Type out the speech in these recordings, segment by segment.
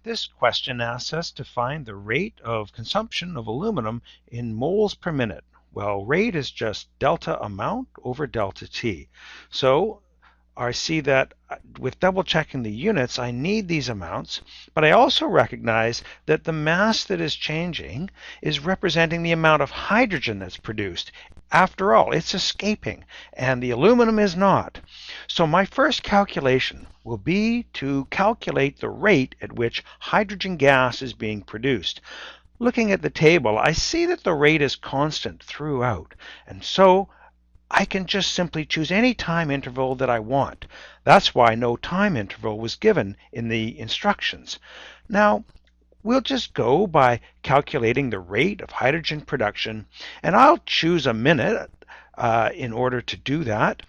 This question asks us to find the rate of consumption of aluminum in moles per minute. Well, rate is just delta amount over delta T. So I see that with double checking the units, I need these amounts, but I also recognize that the mass that is changing is representing the amount of hydrogen that's produced. After all, it's escaping, and the aluminum is not. So my first calculation will be to calculate the rate at which hydrogen gas is being produced. Looking at the table, I see that the rate is constant throughout, and so I can just simply choose any time interval that I want. That's why no time interval was given in the instructions. Now, we'll just go by calculating the rate of hydrogen production, and I'll choose a minute in order to do that.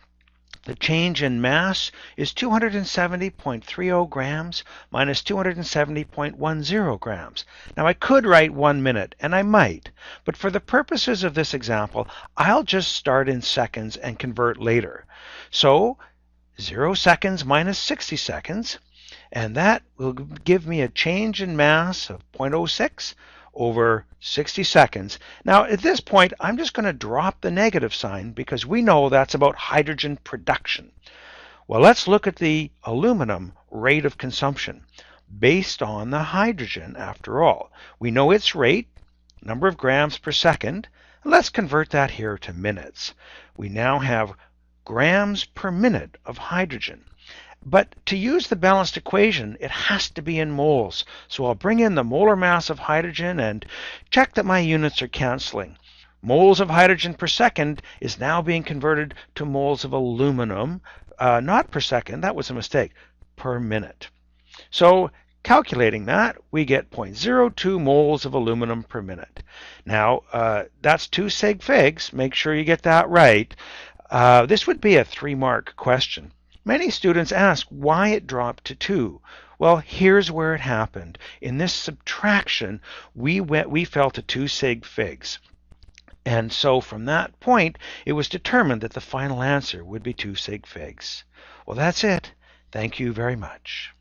The change in mass is 270.30 grams minus 270.10 grams. Now I could write 1 minute, and I might, but for the purposes of this example, I'll just start in seconds and convert later. So 0 seconds minus 60 seconds, and that will give me a change in mass of 0.06 over 60 seconds. Now at this point, I'm just going to drop the negative sign because we know that's about hydrogen production. Well, let's look at the aluminum rate of consumption based on the hydrogen after all. We know its rate, number of grams per second. Let's convert that here to minutes. We now have grams per minute of hydrogen. But to use the balanced equation, it has to be in moles. So I'll bring in the molar mass of hydrogen and check that my units are canceling. Moles of hydrogen per second is now being converted to moles of aluminum, not per second, that was a mistake, per minute. So calculating that, we get 0.02 moles of aluminum per minute. Now, that's 2 sig figs. Make sure you get that right. This would be a 3-mark question. Many students ask why it dropped to 2. Well, here's where it happened. In this subtraction, we fell to 2 sig figs. And so from that point, it was determined that the final answer would be 2 sig figs. Well, that's it. Thank you very much.